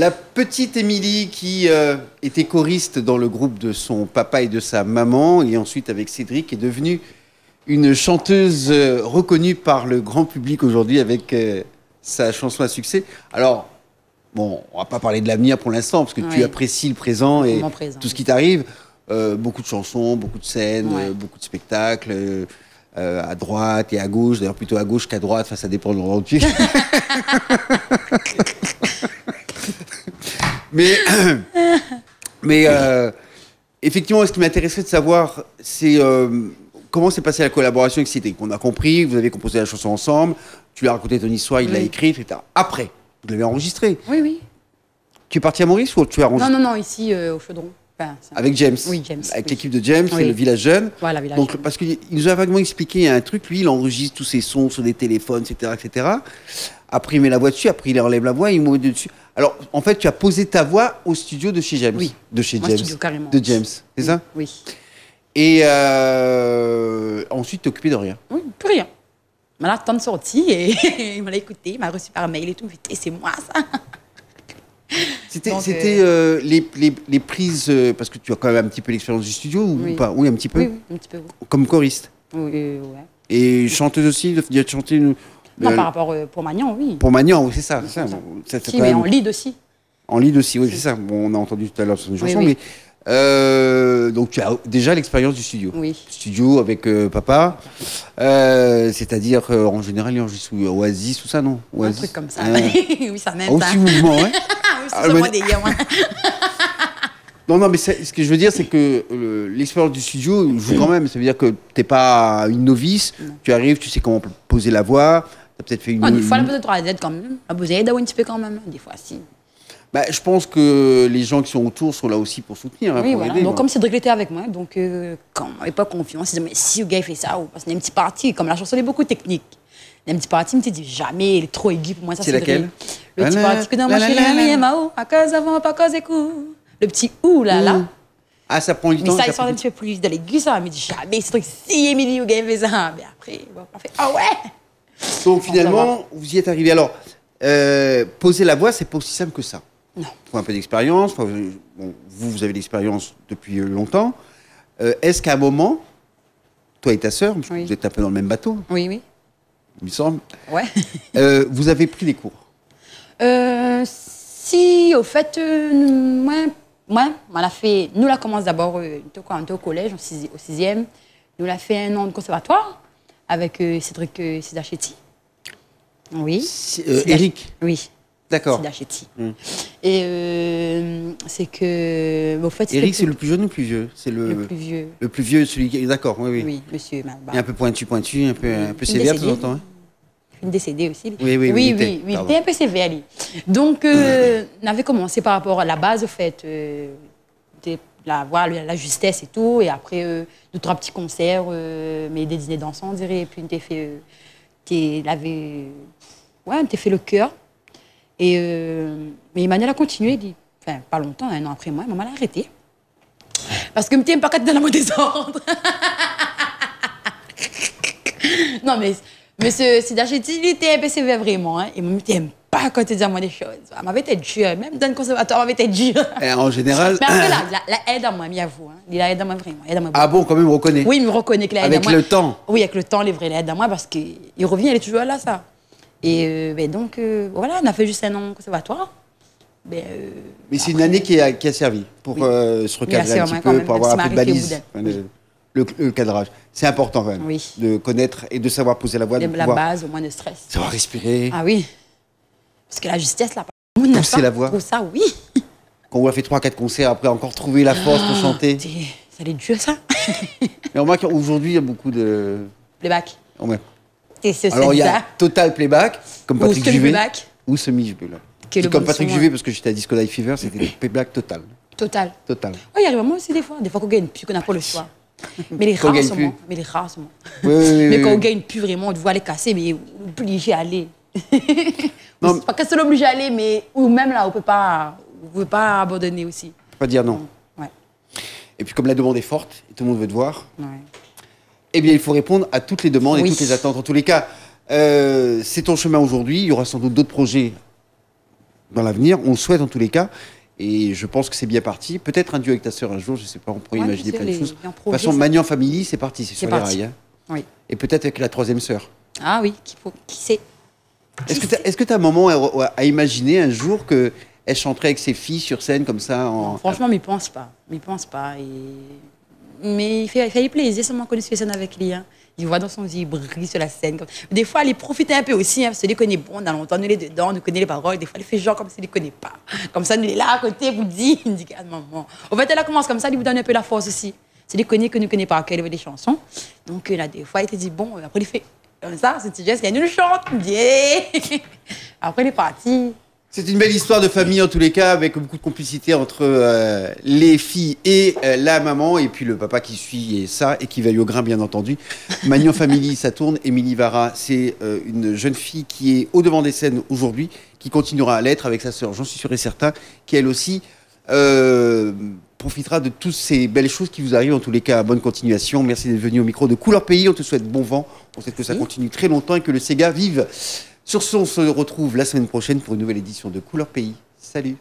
La petite Émilie qui était choriste dans le groupe de son papa et de sa maman, et ensuite avec Cédric, est devenue une chanteuse reconnue par le grand public aujourd'hui avec sa chanson à succès. Alors, bon, on va pas parler de l'avenir pour l'instant, parce que tu apprécies le présent et tout ce qui t'arrive. Beaucoup de chansons, beaucoup de scènes, beaucoup de spectacles, à droite et à gauche, d'ailleurs plutôt à gauche qu'à droite, enfin, ça dépend de l'endroit où tu es. Mais effectivement, ce qui m'intéresserait de savoir, c'est comment s'est passée la collaboration avec Cédric. On a compris, vous avez composé la chanson ensemble, tu lui as raconté ton histoire, il l'a écrite, etc. Après, vous l'avez enregistrée. Oui, oui. Tu es parti à Maurice ou tu as enregistré? Non, ici, au Chaudron. Enfin, avec James. Oui, James. Avec l'équipe de James, c'est le Village Jeune. Voilà, Village Donc, Jeune. parce qu'il nous a vaguement expliqué un truc, lui, il enregistre tous ses sons sur des téléphones, etc., etc. Après, il met la voix dessus, après, il enlève la voix, il met dessus. Alors, en fait, tu as posé ta voix au studio de chez James. Oui. De chez Moi, James. studio, carrément. De James, c'est ça? Oui. Et ensuite, t'es occupé de rien. Oui, plus rien. Il m'a l'attendre sorti et il m'a écouté, il m'a reçu par mail et tout. Et c'est moi, ça. C'était les prises, parce que tu as quand même un petit peu l'expérience du studio, ou pas? Oui, un petit peu. Oui, un petit peu. Oui. Comme choriste. Oui, ouais. Et chanteuse aussi, de chanter. Non, par rapport pour Magnan, oui. Pour Magnan, oui, c'est ça. Si, mais en lead aussi. En lead aussi, oui, c'est ça. Bon, on a entendu tout à l'heure sur une chanson, mais donc tu as déjà l'expérience du studio. Oui. Studio avec papa, c'est-à-dire en général, il enregistre Oasis, tout ça, non? Oasis. Un truc comme ça. Oui, ça même. Aussi mouvement, hein. Oui, c'est ça, moi, des gars, moi. Non, mais ce que je veux dire, c'est que l'expérience du studio joue quand même. Ça veut dire que tu n'es pas une novice, tu arrives, tu sais comment poser la voix, tu as peut-être fait une... Non, des fois, la poser 3Z quand même. La poser un petit peu quand même, des fois, si. Bah, je pense que les gens qui sont autour sont là aussi pour soutenir, oui, pour voilà. aider. Donc, comme Cédric était avec moi, donc quand on n'avait pas confiance, il disait, mais si le gars il fait ça, ou parce qu'il y a une petite partie, comme la chanson est beaucoup technique, il y a une petite partie, il me dit jamais, il est trop aigu pour moi, ça c'est laquelle? Le petit parti que dans ma chérie, à cause avant, pas cause écoute. Le petit ou là. Ah, ça prend du temps. Mais ça, il sort un petit peu plus de l'aigu, ça. Il me dit jamais, c'est truc, si Émilie ou gars il fait ça. Mais après, on fait, ah ouais! Donc finalement, vous y êtes arrivé. Alors, poser la voix, c'est pas aussi simple que ça. Non. Il faut un peu d'expérience. Enfin, bon, vous avez l'expérience depuis longtemps. Est-ce qu'à un moment, toi et ta sœur, vous êtes un peu dans le même bateau, oui, il me semble, ouais. vous avez pris des cours? Si, au fait, moi, on a fait, nous, la commence d'abord, quand on était au collège, au 6e, nous, on a fait un an de conservatoire avec Cédric Sidachetti. Oui. Eric? Oui. D'accord. Sidachetti. Et c'est que, au fait, Eric, c'est le plus jeune ou le plus vieux? C'est le plus vieux. Le plus vieux, celui qui... D'accord, oui. Oui, monsieur. Il est un peu pointu, un peu sévère de temps en temps. Hein. Une décédée aussi. Oui, il était un peu sévère, lui. Donc, on avait commencé par rapport à la base, au fait, la justesse et tout, et après, 2-3 petits concerts, mais des dîners dansants, on dirait, et puis on t'a fait, on t'a fait le chœur. Et, mais Emmanuel a continué, dit, enfin, pas longtemps, un an après moi, maman l'a arrêté. Parce que je n'aime pas quand dans la mode désordre. Non, mais monsieur Sidachetti, il était un peu sévère vraiment. Hein. Et moi, je n'aime pas quand tu dis à moi des choses. Elle m'avait été dure, même dans le conservatoire, elle m'avait été dure. En général. Mais après, la aide à moi, j'avoue. Hein. Il a aide à moi vraiment. Ah bon, quand même, reconnaît? Oui, il me reconnaît que la aide à moi. Avec le temps? Oui, avec le temps, il est vrai, la aide à moi parce qu'il revient, il est toujours là, ça. Et donc, voilà, on a fait juste un an au conservatoire. Mais c'est une année qui a servi pour se recadrer un petit peu, pour avoir un peu de balise. Le cadrage. C'est important quand même, de connaître et de savoir poser la voix. De la base, au moins de stress. Savoir respirer. Ah oui. Parce que la justesse, là, pousser la voix. Pour ça, oui. Quand on a fait 3-4 concerts, après encore trouver la force pour chanter. Ça allait dur, ça. Mais on remarque qu'aujourd'hui, il y a beaucoup de... Playback. Ouais. Alors, il y a total playback, comme Patrick Juvet. Ou semi-playback. Comme Patrick Juvet, parce que j'étais à Disco Live Fever, c'était playback total. Total. Oui, il y a vraiment aussi des fois qu'on gagne plus, qu'on n'a pas le choix. Mais les rares, sont mais quand on gagne plus vraiment, on doit aller casser, mais on est obligé d'aller. Non, pas que c'est obligé d'aller, mais ou même là, on ne peut pas abandonner aussi. On peut pas dire non. Ouais. Et puis comme la demande est forte, et tout le monde veut te voir, ouais. Eh bien il faut répondre à toutes les demandes et toutes les attentes. En tous les cas, c'est ton chemin aujourd'hui, il y aura sans doute d'autres projets dans l'avenir. On le souhaite en tous les cas. Et je pense que c'est bien parti. Peut-être un duo avec ta sœur un jour, je ne sais pas, on pourrait imaginer plein de choses. De toute façon, Magnan Family, c'est parti, c'est sur les rails. Hein. Oui. Et peut-être avec la troisième sœur. Ah oui, qui sait. Est-ce que tu as un moment à imaginer un jour qu'elle chanterait avec ses filles sur scène comme ça non, franchement, m'y pense pas. Mais il fait plaisir, seulement qu'on fait scène avec lui. Hein. Il voit dans son yeux, il brille sur la scène. Des fois, il profite un peu aussi, hein, parce qu'il connaît bon, on a longtemps, nous les dedans, on connaît les paroles. Des fois, il fait genre comme s'il ne les connaît pas. Comme ça, nous est là à côté, vous dit, il dit, ah, maman. En fait, elle commence comme ça, il vous donne un peu la force aussi. C'est des connaît que nous ne connaît pas, qu'elle veut des chansons. Donc là, des fois, il te dit, bon, après, il fait comme ça, c'est petit geste, il nous le chante, il dit, hey. Après, il est parti. C'est une belle histoire de famille en tous les cas, avec beaucoup de complicité entre les filles et la maman, et puis le papa qui suit et ça, et qui veille au grain bien entendu. Magnan Family, ça tourne. Émilie Vara, c'est une jeune fille qui est au devant des scènes aujourd'hui, qui continuera à l'être avec sa sœur, j'en suis sûr et certain, qui elle aussi profitera de toutes ces belles choses qui vous arrivent en tous les cas. Bonne continuation. Merci d'être venu au micro de Couleur Pays. On te souhaite bon vent. On souhaite que ça continue très longtemps et que le Sega vive. Sur ce, on se retrouve la semaine prochaine pour une nouvelle édition de Couleur Pays. Salut!